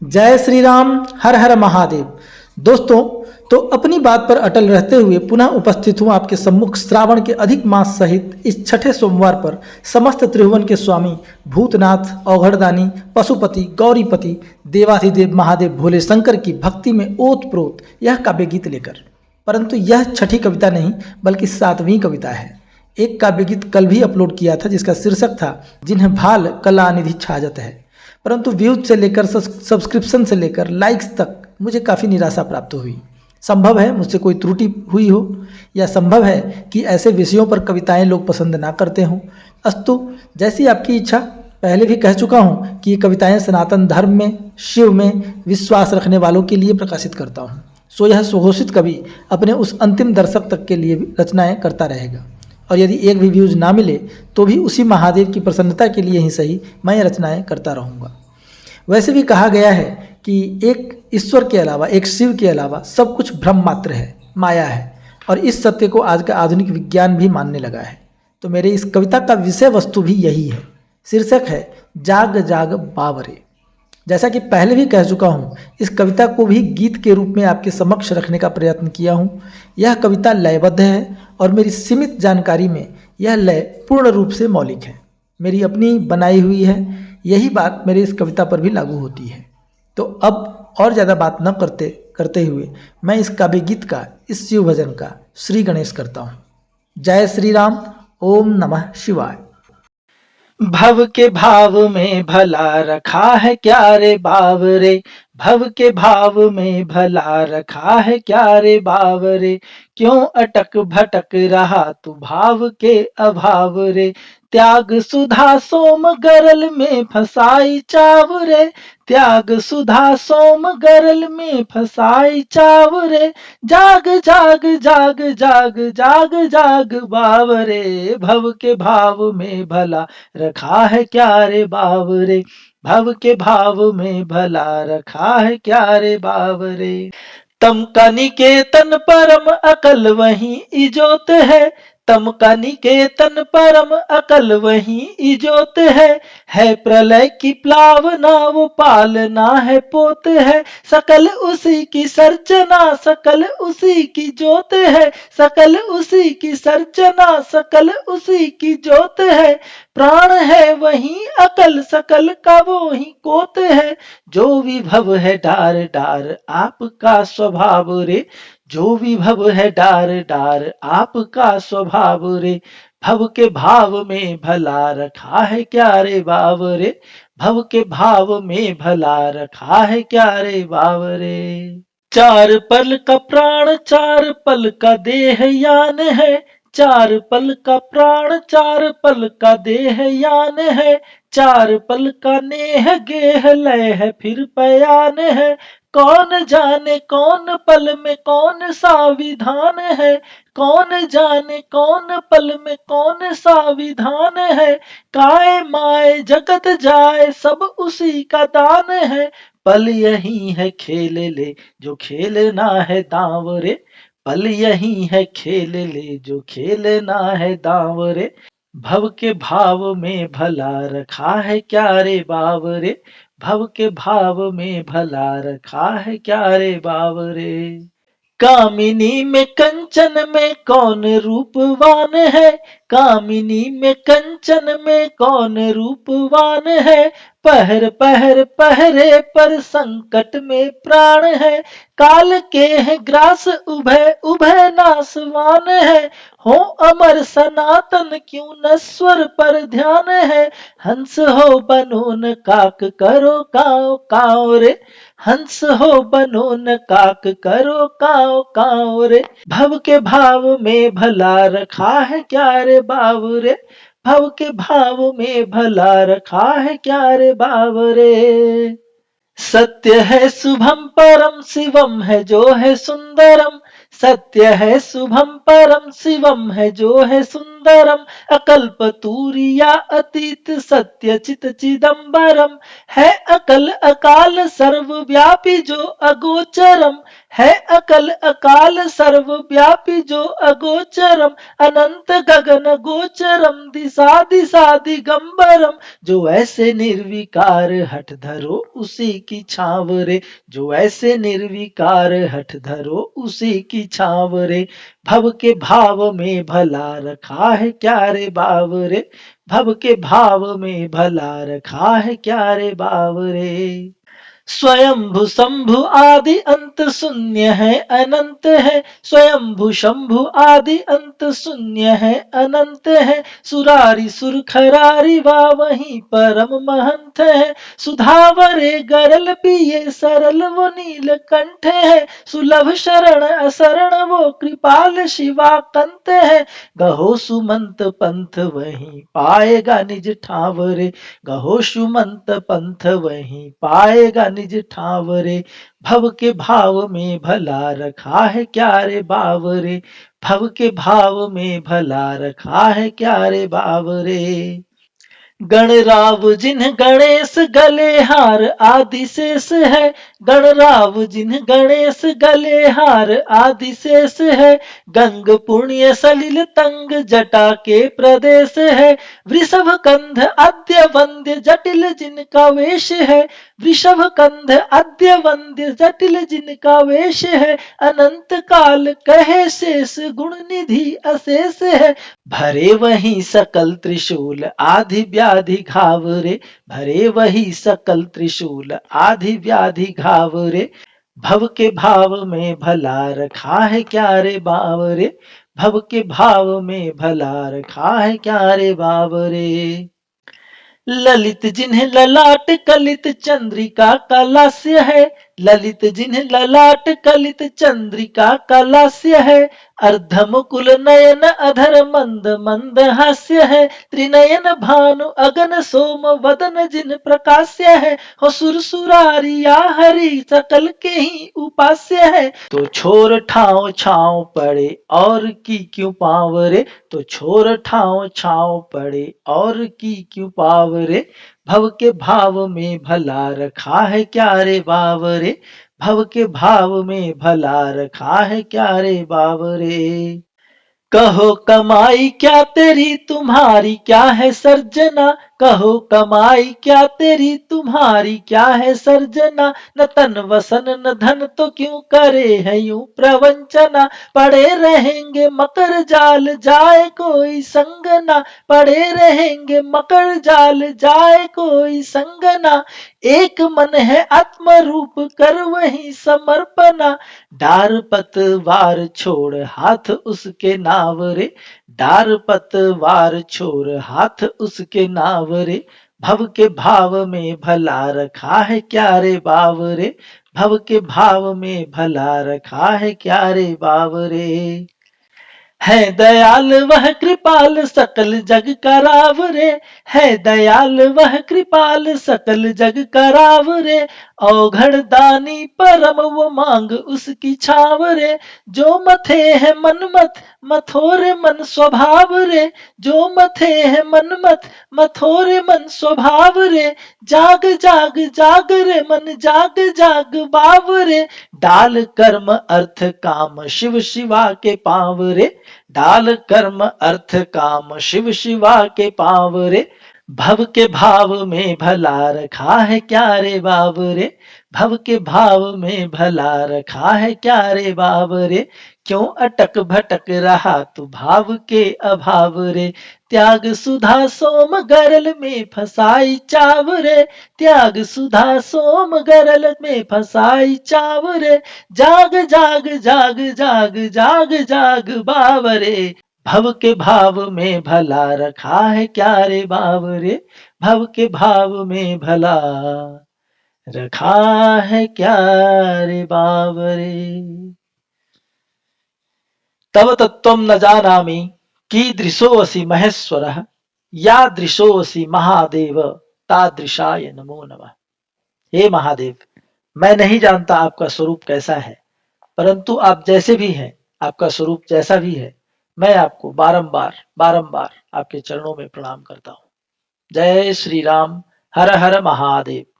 जय श्री राम। हर हर महादेव। दोस्तों, तो अपनी बात पर अटल रहते हुए पुनः उपस्थित हूँ आपके सम्मुख श्रावण के अधिक मास सहित इस छठे सोमवार पर समस्त त्रिभुवन के स्वामी भूतनाथ, औघड़दानी, पशुपति, गौरीपति, देवाधिदेव महादेव भोले शंकर की भक्ति में ओत प्रोत यह काव्य गीत लेकर। परंतु यह छठी कविता नहीं बल्कि 7वीं कविता है। एक काव्य गीत कल भी अपलोड किया था जिसका शीर्षक था जिन्हें भाल कला निधि छाजत है, परंतु व्यूज से लेकर सब्सक्रिप्शन से लेकर लाइक्स तक मुझे काफ़ी निराशा प्राप्त हुई। संभव है मुझसे कोई त्रुटि हुई हो, या संभव है कि ऐसे विषयों पर कविताएं लोग पसंद ना करते हों। अस्तु, जैसी आपकी इच्छा। पहले भी कह चुका हूं कि ये कविताएं सनातन धर्म में, शिव में विश्वास रखने वालों के लिए प्रकाशित करता हूं। सो यह सुघोषित कवि अपने उस अंतिम दर्शक तक के लिए भी रचनाएं करता रहेगा, और यदि एक भी व्यूज ना मिले तो भी उसी महादेव की प्रसन्नता के लिए ही सही मैं ये रचनाएं करता रहूँगा। वैसे भी कहा गया है कि एक ईश्वर के अलावा, एक शिव के अलावा सब कुछ भ्रम मात्र है, माया है, और इस सत्य को आज का आधुनिक विज्ञान भी मानने लगा है। तो मेरे इस कविता का विषय वस्तु भी यही है। शीर्षक है जाग जाग बावरे। जैसा कि पहले भी कह चुका हूँ, इस कविता को भी गीत के रूप में आपके समक्ष रखने का प्रयत्न किया हूँ। यह कविता लयबद्ध है और मेरी सीमित जानकारी में यह लय पूर्ण रूप से मौलिक है, मेरी अपनी बनाई हुई है। यही बात मेरी इस कविता पर भी लागू होती है। तो अब और ज़्यादा बात न करते हुए मैं इस काव्य गीत का, इस शिव भजन का श्री गणेश करता हूँ। जय श्री राम। ओम नमः शिवाय। भव के भाव में भला रखा है क्या रे बावरे, भव के भाव में भला रखा है क्या रे बावरे, क्यों अटक भटक रहा तू भाव के अभाव रे, त्याग सुधा सोम गरल में फसाई चावरे, त्याग सुधा सोम गरल में फसाई चावरे, जाग जाग जाग जाग जाग जाग बावरे, भव के भाव में भला रखा है क्या रे बावरे, भव के भाव में भला रखा है क्या रे बावरे। तम का निकेतन परम अकल वहीं इजोत है, तम का निकेतन परम अकल वहीं इजोत है प्रलय की प्लावना वो पालना है पोत है, सकल उसी की सर्जना सकल उसी की जोत है, सकल उसी की सर्जना सकल उसी की जोत है, प्राण है वहीं अकल सकल का वो ही कोत है, जो विभव है डार डार आपका स्वभाव रे, जो विभव है डार डार आपका स्वभाव रे, भव के भाव में भला रखा है क्या रे बाव रे, भव के भाव में भला रखा है क्या रे बाव रे। चार पल का प्राण चार पल का देह यान है, चार पल का प्राण चार पल का देह यान है, चार पल का नेह गेह लय है फिर पयान है, कौन जाने कौन पल में कौन सा विधान है, कौन जाने कौन पल में कौन सा विधान है, काय माय जगत जाए सब उसी का दान है, पल यही है खेल ले जो खेलना है दांव रे, पल यही है खेल ले जो खेलना है दांव रे, भव के भाव में भला रखा है क्या रे बाव रे, भव के भाव में भला रखा है क्या रे बाव रे। कामिनी में कंचन में कौन रूपवान है, कामिनी में कंचन में कौन रूपवान है, पहर पहर पहरे पर संकट में प्राण है, काल के है ग्रास उभय उभय नासवान है, हो अमर सनातन क्यों नश्वर पर ध्यान है, हंस हो बनो न काक करो काव काव रे, हंस हो बनो न काक करो काव काव रे, भव के भाव में भला रखा है क्या रे बाव रे, भव के भाव में भला रखा है क्या रे बाव रे। सत्य है शुभम परम शिवम है जो है सुंदरम, सत्य है शुभम परम शिवम है जो है सुंदरम, सुंदरम, अकल्प तूरिया अतीत सत्य चित चिदंबरम, है अकल अकाल सर्वव्यापी जो अगोचरम, है अकल अकाल सर्वव्यापी जो अगोचरम, अनंत गगन गोचरम, दिशा दिशा दिगंबरम, जो ऐसे निर्विकार हठ धरो उसी की छाव रे, जो ऐसे निर्विकार हठ धरो उसी की छाव रे, भव के भाव में भला रखा है क्या रे बावरे, भव के भाव में भला रखा है क्या रे बावरे। स्वयंभु शंभु आदि अंत शून्य है अनंत है, स्वयंभु शंभु आदि अंत शून्य है अनंत है, सुरारी सुर खरारी वा वहीं परम महंत है, सुधावरे गरल पिए सरल वो नील कंठ है, सुलभ शरण असरण वो कृपाल शिवा कंत है, गहो सुमंत पंथ वहीं पाएगा निज ठावरे, गहो सुमंत पंथ वहीं पाएगा निज ठावरे, भव के भाव में भला रखा है क्या रे बावरे, भव के भाव में भला रखा है क्या रे बावरे। गणराव जिन्ह गणेश गले हार आदि शेष है, गणराव जिन्ह गणेश गले हार आदि शेष है, गंग पुण्य सलिल तंग जटा के प्रदेश है, वृषभ कंध अद्य वंद्य जटिल जिनका वेश है, वृषभ कंध अद्य वंद्य जटिल जिनका वेश है, अनंत काल कहे शेष गुण निधि अशेष है, भरे वही सकल त्रिशूल आधि व्याधि घावरे, भरे वही सकल त्रिशूल आधि व्याधि घावरे, भव के भाव में भला रखा है क्या रे बावरे, भव के भाव में भला रखा है क्या रे बावरे। ललित जिन्ह ललाट कलित चंद्रिका का लास्य है, ललित जिन्ह ललाट कलित चंद्रिका का लास्य है, अर्ध मुकुल नयन अधर मंद मंद हास्य है, त्रिनयन भानु अगन सोम वदन जिन प्रकाश्य है, हो सुरसुरारिया हरि सकल के ही उपास्य है, तो छोर ठाव छाव पड़े और की क्यों पावरे, तो छोर ठाव छाव पड़े और की क्यों पावरे, भव के भाव में भला रखा है क्या रे बावरे, भव के भाव में भला रखा है क्या रे बावरे। कहो कमाई क्या तेरी तुम्हारी क्या है सर्जना, कहो कमाई क्या तेरी तुम्हारी क्या है सर्जना, न तन वसन न धन तो क्यों करे है यूं प्रवंचना, पड़े रहेंगे मकर जाल जाए कोई संग ना, पड़े रहेंगे मकर जाल जाए कोई संग ना, एक मन है आत्म रूप कर वही समर्पणा, डार पतवार छोड़ हाथ उसके नावरे, डार पतवार छोड़ हाथ उसके नावरे, भव के भाव में भला रखा है क्या रे बावरे, भव के भाव में भला रखा है क्या रे बावरे। है दयाल वह कृपाल सकल जग करावरे, है दयाल वह कृपाल सकल जग करावरे, औघड़ दानी परम वो मांग उसकी छावरे, जो मथे है मनमत मथोरे मन स्वभाव रे, जो मथे है मनमत मथोरे मन स्वभाव रे, जाग जाग जाग रे मन जाग जाग बावरे, डाल कर्म अर्थ काम शिव शिवा के पावरे, डाल कर्म अर्थ काम शिव शिवा के पावरे, भव के भाव में भला रखा है क्या रे बावरे, भव के भाव में भला रखा है क्या रे बावरे, क्यों अटक भटक रहा तू भाव के अभाव रे, त्याग सुधा सोम गरल में फसाई चावरे, त्याग सुधा सोम गरल में फसाई चावरे, जाग जाग जाग जाग जाग जाग बावरे, भव के भाव में भला रखा है क्या रे बावरे, भव के भाव में भला रखा है क्या रे बावरे। तव तत्त्वं न जानामि कीदृशोऽसि महेश्वरः, यादृशोऽसि महादेव तादृशाय नमो नमः। हे महादेव, मैं नहीं जानता आपका स्वरूप कैसा है, परंतु आप जैसे भी हैं, आपका स्वरूप जैसा भी है, मैं आपको बारंबार बारंबार आपके चरणों में प्रणाम करता हूँ। जय श्री राम। हर हर महादेव।